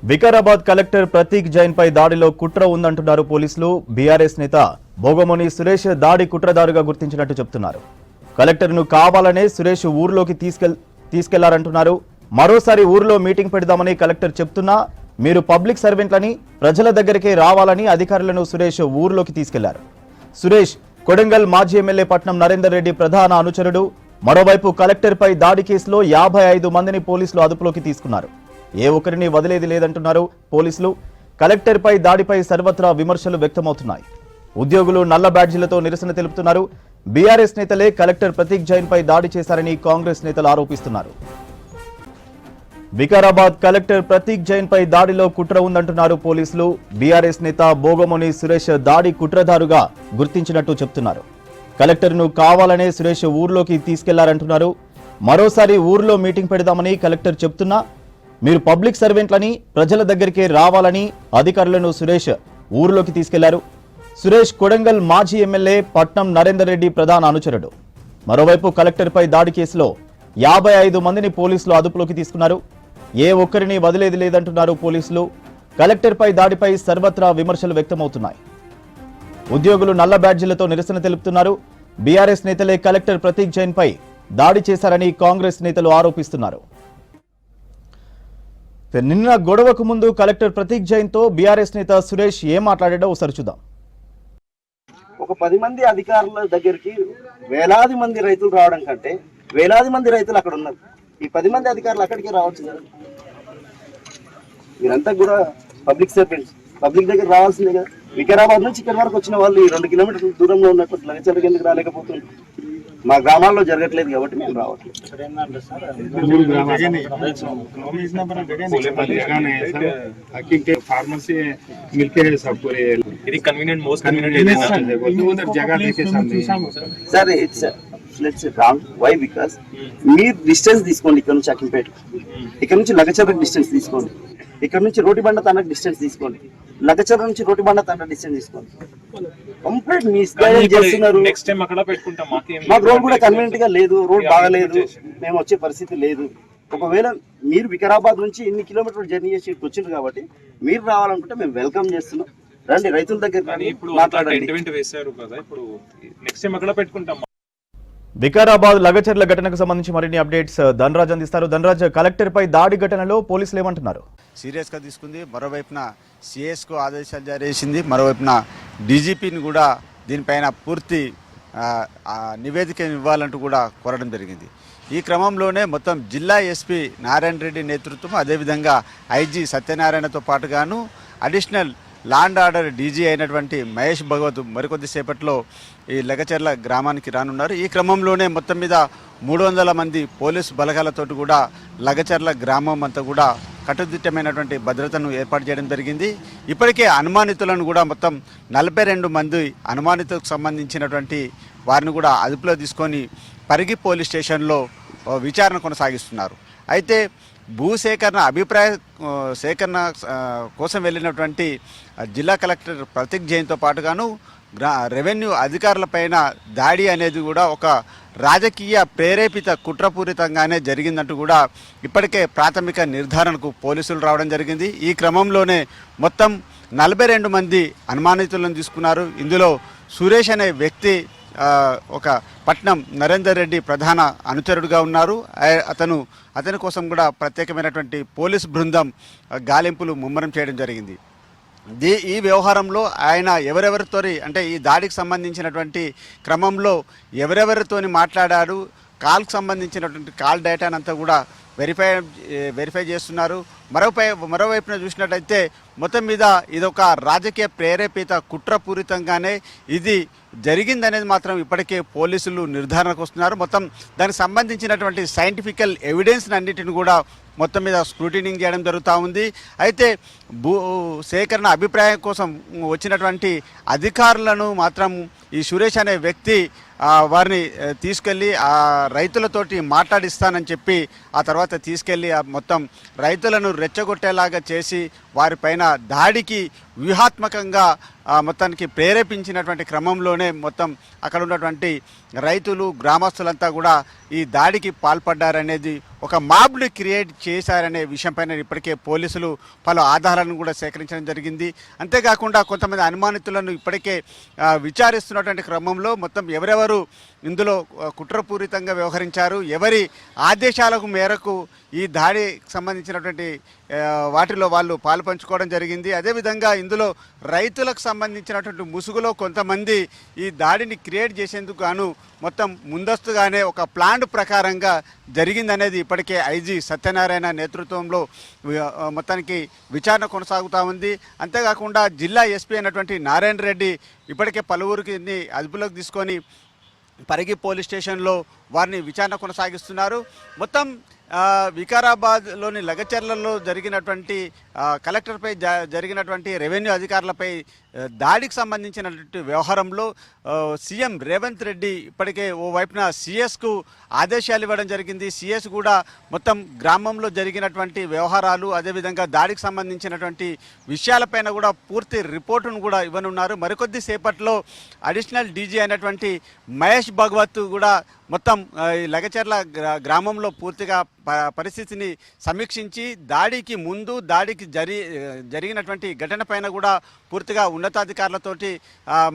Vikarabad collector Prateek Jain పై దాడిలో కుట్ర ఉందంటున్నారు పోలీసులు. బీఆర్ఎస్ నేత భోగమోని సురేష్ దాడి కుట్రదారుగా గుర్తించినట్టు చెప్తున్నారు. కలెక్టర్ను కావాలనే సురేష్ ఊర్లోకి తీసుకెళ్లారంటున్నారు. మరోసారి ఊర్లో మీటింగ్ పెడదామని కలెక్టర్ చెప్తున్నా మీరు పబ్లిక్ సర్వెంట్లని ప్రజల దగ్గరికే రావాలని అధికారులను సురేష్ ఊర్లోకి తీసుకెళ్లారు. సురేష్ కొడంగల్ మాజీ ఎమ్మెల్యే పట్నం నరేందర్ రెడ్డి ప్రధాన అనుచరుడు. మరోవైపు కలెక్టర్పై దాడి కేసులో 55 మందిని పోలీసులు అదుపులోకి తీసుకున్నారు. ఏ ఒక్కరిని వదిలేది లేదంటున్నారు పోలీసులు. కలెక్టర్పై దాడిపై సర్వత్రా విమర్శలు వ్యక్తమవుతున్నాయి. ఉద్యోగులు నల్ల బ్యాడ్జీలతో నిరసన తెలుపుతున్నారు. బీఆర్ఎస్ నేతలే కలెక్టర్ ప్రతీక్ జైన్ పై దాడి చేశారని కాంగ్రెస్ నేతలు ఆరోపిస్తున్నారు. వికారాబాద్ కలెక్టర్ ప్రతీక్ జైన్ పై దాడిలో కుట్ర ఉందంటున్నారు పోలీసులు. బీఆర్ఎస్ నేత భోగమోని సురేష్ దాడి కుట్రదారుగా గుర్తించినట్టు చెప్తున్నారు. కలెక్టర్ను కావాలనే సురేష్ ఊర్లోకి తీసుకెళ్లారంటున్నారు. మరోసారి ఊర్లో మీటింగ్ పెడదామని కలెక్టర్ చెప్తున్నా మీరు పబ్లిక్ సర్వెంట్లని ప్రజల దగ్గరికే రావాలని అధికారులను సురేష్ ఊర్లోకి తీసుకెళ్లారు. సురేష్ కొడంగల్ మాజీ ఎమ్మెల్యే పట్నం నరేందర్ రెడ్డి ప్రధాన అనుచరుడు. మరోవైపు కలెక్టర్పై దాడి కేసులో 55 మందిని పోలీసులు అదుపులోకి తీసుకున్నారు. ఏ ఒక్కరిని వదిలేది లేదంటున్నారు పోలీసులు. కలెక్టర్పై దాడిపై సర్వత్రా విమర్శలు వ్యక్తమవుతున్నాయి. ఉద్యోగులు నల్ల బ్యాడ్జీలతో నిరసన తెలుపుతున్నారు. బీఆర్ఎస్ నేతలే కలెక్టర్ ప్రతీక్ జైన్ పై దాడి చేశారని కాంగ్రెస్ నేతలు ఆరోపిస్తున్నారు. నిన్న గొడవకు ముందు కలెక్టర్ ప్రతీక్ జైన్ తో బీఆర్ఎస్ నేత సురేష్ ఏం మాట్లాడాడో ఒకసారి చూద్దాం. ఒక 10 మంది అధికారుల దగ్గరికి వేలాది మంది రైతులు రావడం కంటే వేలాది మంది రైతులు అక్కడ ఉన్నారు. ఈ 10 మంది అధికారులు అక్కడికి రావచ్చు కదా. మీరంతా కూడా పబ్లిక్ సర్వెంట్స్, పబ్లిక్ దగ్గర రావాల్సిందే కదా. వికారాబాద్ నుంచి ఇక్కడ వరకు వచ్చిన వాళ్ళు ఈ 2 కిలోమీటర్ల దూరంలో ఉన్నట్టు లగచర్లకు ఎందుకు రాలేకపోతున్నారు? మా గ్రామాల్లో జరగట్లేదు కాబట్టి మేము రావట్లేదు. Sir it's wrong. Why? Because మీరు డిస్టెన్స్ తీసుకోండి. ఇక్కడ నుంచి అకింపేట, ఇక్కడ నుంచి లగచర్లకు డిస్టెన్స్ తీసుకోండి. ఇక్కడ నుంచి రోటిబండ తండకు డిస్టెన్స్ తీసుకోండి. లగచర్ల నుంచి రోటిబండ తండ డిస్టెన్స్ తీసుకోండి. కంప్లీట్ మిస్గైడ్ చేస్తున్నారు. మాకు రోడ్ కూడా కన్వీనియంట్ గా లేదు, రోడ్ బాగాలేదు, మేము వచ్చే పరిస్థితి లేదు. ఒకవేళ మీరు వికారాబాద్ నుంచి ఇన్ని కిలోమీటర్లు జర్నీ చేసి వచ్చింది కాబట్టి మీరు రావాలనుకుంటే మేము వెల్కమ్ చేస్తున్నాం. రండి, రైతుల దగ్గర మాట్లాడండి. వికారాబాద్ లగచర్ల ఘటనకు సంబంధించి మరిన్ని అప్డేట్స్ ధనరాజ్ అందిస్తారు. ధనరాజ్, కలెక్టర్ పై దాడి ఘటనలో పోలీసులు ఏమంటున్నారు? సీరియస్ గా తీసుకుంది. మరోవైపున సిఎస్ కు ఆదేశాలు జారీ చేసింది. మరోవైపున డీజీపీని కూడా దీనిపైన పూర్తి నివేదిక ఇవ్వాలంటూ కూడా కోరడం జరిగింది. ఈ క్రమంలోనే మొత్తం జిల్లా ఎస్పీ నారాయణ రెడ్డి నేతృత్వం, అదేవిధంగా ఐజీ సత్యనారాయణతో పాటుగాను అడిషనల్ లాండ్ ఆర్డర్ డీజీ అయినటువంటి మహేష్ భగవత్ మరికొద్దిసేపట్లో ఈ లగచర్ల గ్రామానికి రానున్నారు. ఈ క్రమంలోనే మొత్తం మీద 300 మంది పోలీసు బలగాలతోటి కూడా లగచర్ల గ్రామం అంతా కూడా కట్టుదిట్టమైనటువంటి భద్రతను ఏర్పాటు చేయడం జరిగింది. ఇప్పటికే అనుమానితులను కూడా మొత్తం 42 మంది అనుమానితులకు సంబంధించినటువంటి వారిని కూడా అదుపులో తీసుకొని పరిగి పోలీస్ స్టేషన్లో విచారణ కొనసాగిస్తున్నారు. అయితే భూసేకరణ అభిప్రాయ సేకరణ కోసం వెళ్ళినటువంటి జిల్లా కలెక్టర్ ప్రతీక్ జైన్తో పాటుగాను రెవెన్యూ అధికారులపైన దాడి అనేది కూడా ఒక రాజకీయ ప్రేరేపిత కుట్రపూరితంగానే జరిగిందంటూ కూడా ఇప్పటికే ప్రాథమిక నిర్ధారణకు పోలీసులు రావడం జరిగింది. ఈ క్రమంలోనే మొత్తం 42 మంది అనుమానితులను తీసుకున్నారు. ఇందులో సురేష్ అనే వ్యక్తి ఒక పట్నం నరేందర్ రెడ్డి ప్రధాన అనుచరుడుగా ఉన్నారు. అతని కోసం కూడా ప్రత్యేకమైనటువంటి పోలీస్ బృందం గాలింపులు ముమ్మరం చేయడం జరిగింది. ఈ వ్యవహారంలో ఆయన ఎవరెవరితోని అంటే ఈ దాడికి సంబంధించినటువంటి క్రమంలో ఎవరెవరితోని మాట్లాడారు, కాల్కు సంబంధించినటువంటి కాల్ డేటానంతా కూడా వెరిఫై చేస్తున్నారు. మరోవైపున చూసినట్టయితే మొత్తం మీద ఇదొక రాజకీయ ప్రేరేపిత కుట్రపూరితంగానే ఇది జరిగిందనేది మాత్రం ఇప్పటికే పోలీసులు నిర్ధారణకు వస్తున్నారు. మొత్తం దానికి సంబంధించినటువంటి సైంటిఫికల్ ఎవిడెన్స్ అన్నిటిని కూడా మొత్తం మీద స్క్రూటినింగ్ చేయడం జరుగుతూ ఉంది. అయితే భూ సేకరణ అభిప్రాయం కోసం వచ్చినటువంటి అధికారులను మాత్రం ఈ సురేష్ అనే వ్యక్తి వారిని తీసుకెళ్ళి ఆ రైతులతోటి మాట్లాడిస్తానని చెప్పి ఆ తర్వాత తీసుకెళ్ళి మొత్తం రైతులను రెచ్చగొట్టేలాగా చేసి వారిపైన దాడికి వ్యూహాత్మకంగా మొత్తానికి ప్రేరేపించినటువంటి క్రమంలోనే మొత్తం అక్కడ ఉన్నటువంటి రైతులు గ్రామస్తులంతా కూడా ఈ దాడికి పాల్పడ్డారనేది ఒక మాబ్ని క్రియేట్ చేశారనే విషయంపైన ఇప్పటికే పోలీసులు పలు ఆధారాలను కూడా సేకరించడం జరిగింది. అంతేకాకుండా కొంతమంది అనుమానితులను ఇప్పటికే విచారిస్తున్నటువంటి క్రమంలో మొత్తం ఎవరెవరు ఇందులో కుట్రపూరితంగా వ్యవహరించారు, ఎవరి ఆదేశాలకు మేరకు ఈ దాడికి సంబంధించినటువంటి వాటిలో వాళ్ళు పాలుపంచుకోవడం జరిగింది. అదేవిధంగా ఇందులో రైతులకు సంబంధించినటువంటి ముసుగులో కొంతమంది ఈ దాడిని క్రియేట్ చేసేందుకు గాను మొత్తం ముందస్తుగానే ఒక ప్లాన్ ప్రకారంగా జరిగిందనేది ఇప్పటికే ఐజీ సత్యనారాయణ నేతృత్వంలో మొత్తానికి విచారణ కొనసాగుతూ ఉంది. అంతేకాకుండా జిల్లా ఎస్పీ అయినటువంటి నారాయణ రెడ్డి ఇప్పటికే పలువురికి అదుపులోకి తీసుకొని పరిగి పోలీస్ స్టేషన్లో వారిని విచారణ కొనసాగిస్తున్నారు. మొత్తం వికారాబాద్లోని లగచర్లలో జరిగినటువంటి కలెక్టర్పై జరిగినటువంటి రెవెన్యూ అధికారులపై దాడికి సంబంధించినటువంటి వ్యవహారంలో సీఎం రేవంత్ రెడ్డి ఇప్పటికే ఓవైపున సిఎస్కు ఆదేశాలు ఇవ్వడం జరిగింది. సిఎస్ కూడా మొత్తం గ్రామంలో జరిగినటువంటి వ్యవహారాలు అదేవిధంగా దాడికి సంబంధించినటువంటి విషయాలపైన కూడా పూర్తి రిపోర్టును కూడా ఇవ్వనున్నారు. మరికొద్ది సేపట్లో అడిషనల్ డీజీ అయినటువంటి మహేష్ భగవత్ కూడా మొత్తం ఈ లగచర్ల గ్రామంలో పూర్తిగా పరిస్థితిని సమీక్షించి దాడికి ముందు దాడికి జరిగినటువంటి ఘటన పైన కూడా పూర్తిగా ఉన్నతాధికారులతోటి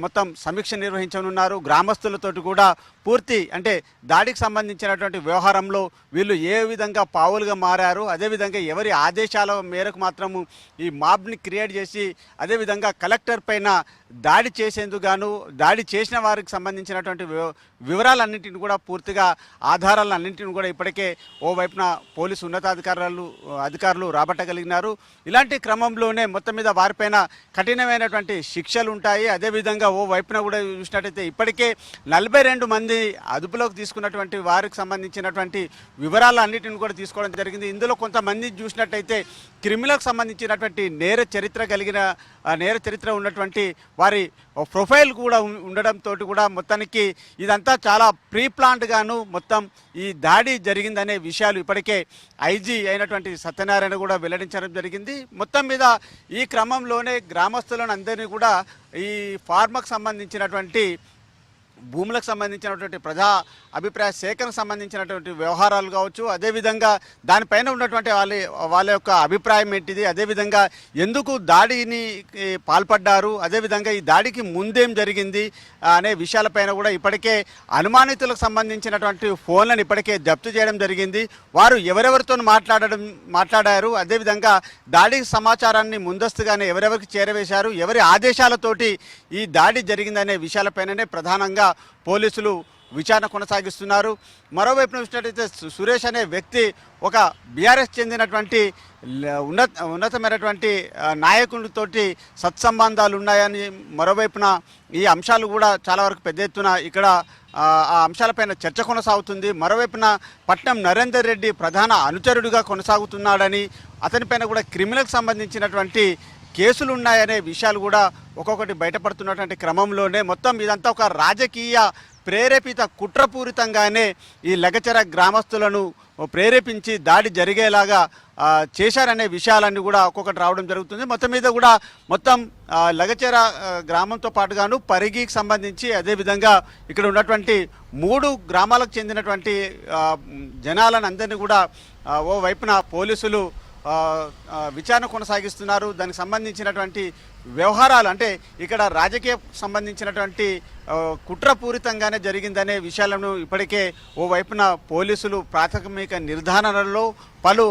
మొత్తం సమీక్ష నిర్వహించనున్నారు. గ్రామస్తులతోటి కూడా పూర్తి అంటే దాడికి సంబంధించినటువంటి వ్యవహారంలో వీళ్ళు ఏ విధంగా పావులుగా మారారు, అదేవిధంగా ఎవరి ఆదేశాల మేరకు మాత్రము ఈ మాబ్ని క్రియేట్ చేసి అదేవిధంగా కలెక్టర్ పైన దాడి చేసేందుకు గాను దాడి చేసిన వారికి సంబంధించినటువంటి వివరాలన్నింటిని కూడా పూర్తిగా ఆధారాలన్నింటిని కూడా ఇప్పటికే ఓవైపున పోలీసు అధికారులు రాబట్టగలిగినారు. ఇలాంటి క్రమంలోనే మొత్తం మీద వారిపైన కఠినమైనటువంటి శిక్షలు ఉంటాయి. అదేవిధంగా ఓవైపున కూడా చూసినట్టయితే ఇప్పటికే 42 మంది అదుపులోకి తీసుకున్నటువంటి వారికి సంబంధించినటువంటి వివరాలన్నింటిని కూడా తీసుకోవడం జరిగింది. ఇందులో కొంతమంది చూసినట్టయితే క్రిమినల్కి సంబంధించినటువంటి నేర చరిత్ర ఉన్నటువంటి వారి ప్రొఫైల్ కూడా ఉండడంతో కూడా మొత్తానికి ఇదంతా చాలా ప్రీ ప్లాన్డ్ గాను మొత్తం ఈ దాడి జరిగిందనే విషయాలు ఇప్పటికే ఐజీ అయినటువంటి సత్యనారాయణ కూడా వెల్లడించడం జరిగింది. మొత్తం మీద ఈ క్రమంలోనే గ్రామస్తులను అందరినీ కూడా ఈ ఫార్మకు సంబంధించినటువంటి భూములకు సంబంధించినటువంటి ప్రజా అభిప్రాయ సేకరణకు సంబంధించినటువంటి వ్యవహారాలు కావచ్చు, అదేవిధంగా దానిపైన ఉన్నటువంటి వాళ్ళ యొక్క అభిప్రాయం ఏంటిది, అదేవిధంగా ఎందుకు దాడిని పాల్పడ్డారు, అదేవిధంగా ఈ దాడికి ముందేం జరిగింది అనే విషయాలపైన కూడా ఇప్పటికే అనుమానితులకు సంబంధించినటువంటి ఫోన్లను ఇప్పటికే జప్తు చేయడం జరిగింది. వారు ఎవరెవరితో మాట్లాడారు, అదేవిధంగా దాడికి సమాచారాన్ని ముందస్తుగానే ఎవరెవరికి చేరవేశారు, ఎవరి ఆదేశాలతోటి ఈ దాడి జరిగిందనే విషయాలపైననే ప్రధానంగా పోలీసులు విచారణ కొనసాగిస్తున్నారు. మరోవైపు చూసినట్టయితే సురేష్ అనే వ్యక్తి ఒక బీఆర్ఎస్ చెందినటువంటి ఉన్నతమైనటువంటి నాయకులతోటి సత్సంబంధాలు ఉన్నాయని మరోవైపున ఈ అంశాలు కూడా చాలా వరకు పెద్ద ఎత్తున ఇక్కడ ఆ అంశాలపైన చర్చ కొనసాగుతుంది. మరోవైపున పట్నం నరేందర్ రెడ్డి ప్రధాన అనుచరుడిగా కొనసాగుతున్నాడని అతనిపైన కూడా క్రిమినల్కి సంబంధించినటువంటి కేసులు ఉన్నాయనే విషయాలు కూడా ఒక్కొక్కటి బయటపడుతున్నటువంటి క్రమంలోనే మొత్తం ఇదంతా ఒక రాజకీయ ప్రేరేపిత కుట్రపూరితంగానే ఈ లగచర గ్రామస్తులను ప్రేరేపించి దాడి జరిగేలాగా చేశారనే విషయాలన్నీ కూడా ఒక్కొక్కటి రావడం జరుగుతుంది. మొత్తం మీద కూడా మొత్తం లగచర గ్రామంతో పాటుగాను పరిగికి సంబంధించి అదేవిధంగా ఇక్కడ ఉన్నటువంటి 3 గ్రామాలకు చెందినటువంటి జనాలను అందరినీ కూడా ఓ వైపున పోలీసులు విచారణ కొనసాగిస్తున్నారు. దానికి సంబంధించినటువంటి వ్యవహారాలు అంటే ఇక్కడ రాజకీయ సంబంధించినటువంటి కుట్రపూరితంగానే జరిగిందనే విషయాలను ఇప్పటికే ఓవైపున పోలీసులు ప్రాథమిక నిర్ధారణలో పలు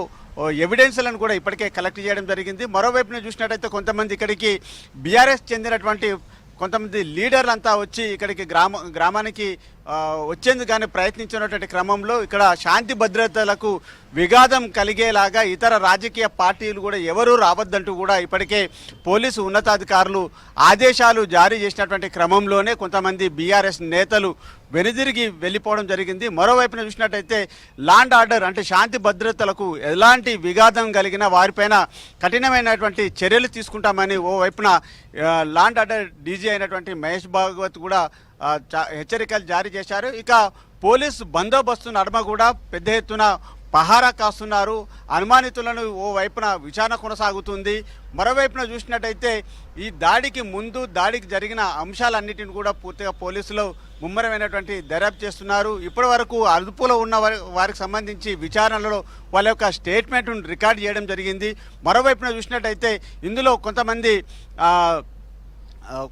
ఎవిడెన్స్లను కూడా ఇప్పటికే కలెక్ట్ చేయడం జరిగింది. మరోవైపున చూసినట్టయితే కొంతమంది ఇక్కడికి బీఆర్ఎస్ చెందినటువంటి కొంతమంది లీడర్లంతా వచ్చి ఇక్కడికి గ్రామానికి వచ్చేందుకు కానీ ప్రయత్నించినటువంటి క్రమంలో ఇక్కడ శాంతి భద్రతలకు విఘాతం కలిగేలాగా ఇతర రాజకీయ పార్టీలు కూడా ఎవరూ రావద్దంటూ కూడా ఇప్పటికే పోలీసు ఉన్నతాధికారులు ఆదేశాలు జారీ చేసినటువంటి క్రమంలోనే కొంతమంది బీఆర్ఎస్ నేతలు వెనుదిరిగి వెళ్ళిపోవడం జరిగింది. మరోవైపున చూసినట్టయితే ల్యాండ్ ఆర్డర్ అంటే శాంతి భద్రతలకు ఎలాంటి విఘాతం కలిగిన వారిపైన కఠినమైనటువంటి చర్యలు తీసుకుంటామని ఓవైపున ల్యాండ్ ఆర్డర్ డీజీ అయినటువంటి మహేష్ భాగవత్ కూడా హెచ్చరికలు జారీ చేశారు. ఇక పోలీసు బందోబస్తు నడుమ కూడా పెద్ద ఎత్తున పహారా కాస్తున్నారు. అనుమానితులను ఓ వైపున విచారణ కొనసాగుతుంది. మరోవైపున చూసినట్టయితే ఈ దాడికి ముందు దాడికి జరిగిన అంశాలన్నిటిని కూడా పూర్తిగా పోలీసులు ముమ్మరమైనటువంటి దర్యాప్తు చేస్తున్నారు. ఇప్పటి వరకు అదుపులో ఉన్న వారికి సంబంధించి విచారణలో వాళ్ళ యొక్క స్టేట్మెంట్ను రికార్డ్ చేయడం జరిగింది. మరోవైపున చూసినట్టయితే ఇందులో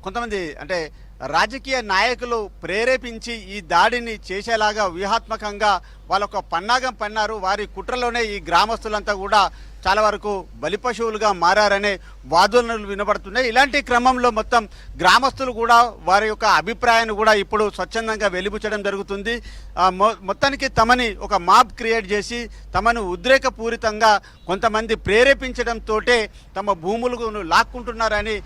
కొంతమంది అంటే రాజకీయ నాయకులు ప్రేరేపించి ఈ దాడిని చేసేలాగా వ్యూహాత్మకంగా వాళ్ళొక పన్నాగం పన్నారు. వారి కుట్రలోనే ఈ గ్రామస్తులంతా కూడా చాలా వరకు బలిపశువులుగా మారారనే వాదనలు వినబడుతున్నాయి. ఇలాంటి క్రమంలో మొత్తం గ్రామస్తులు కూడా వారి యొక్క అభిప్రాయాన్ని కూడా ఇప్పుడు స్వచ్ఛందంగా వెలిబుచ్చడం జరుగుతుంది. మొత్తానికి తమని ఒక మాబ్ క్రియేట్ చేసి తమను ఉద్రేకపూరితంగా కొంతమంది ప్రేరేపించడంతో తమ భూములను లాక్కుంటున్నారని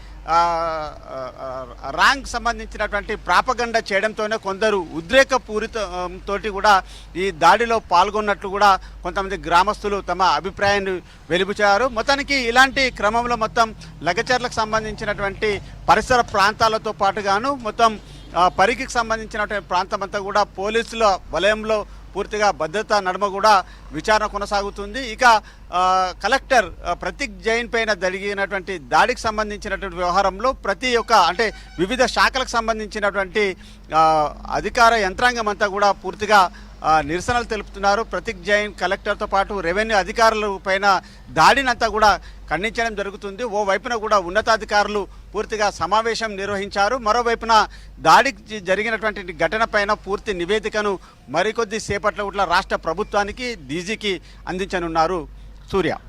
ర్యాంక్ సంబంధించినటువంటి ప్రాపగండ చేయడంతోనే కొందరు ఉద్రేకపూరితంతో కూడా ఈ దాడిలో పాల్గొన్నట్లు కూడా కొంతమంది గ్రామస్తులు తమ అభిప్రాయాన్ని వెలిబుచ్చారు. మొత్తానికి ఇలాంటి క్రమంలో మొత్తం లగచర్లకు సంబంధించినటువంటి పరిసర ప్రాంతాలతో పాటుగాను మొత్తం పరిగికి సంబంధించినటువంటి ప్రాంతం అంతా కూడా పోలీసుల వలయంలో పూర్తిగా భద్రతా నడుమ కూడా విచారణ కొనసాగుతుంది. ఇక కలెక్టర్ ప్రతీక్ జైన్ పైన జరిగినటువంటి దాడికి సంబంధించినటువంటి వ్యవహారంలో ప్రతి ఒక్క అంటే వివిధ శాఖలకు సంబంధించినటువంటి అధికార యంత్రాంగం అంతా కూడా పూర్తిగా నిరసనలు తెలుపుతున్నారు. ప్రతీక్ జైన్ కలెక్టర్తో పాటు రెవెన్యూ అధికారుల పైన దాడినంతా కూడా ఖండించడం జరుగుతుంది. ఓ వైపున కూడా ఉన్నతాధికారులు పూర్తిగా సమావేశం నిర్వహించారు. మరోవైపున దాడికి జరిగినటువంటి ఘటన పైన పూర్తి నివేదికను మరికొద్ది సేపట్లో రాష్ట్ర ప్రభుత్వానికి డీజీకి అందించనున్నారు. సూర్య.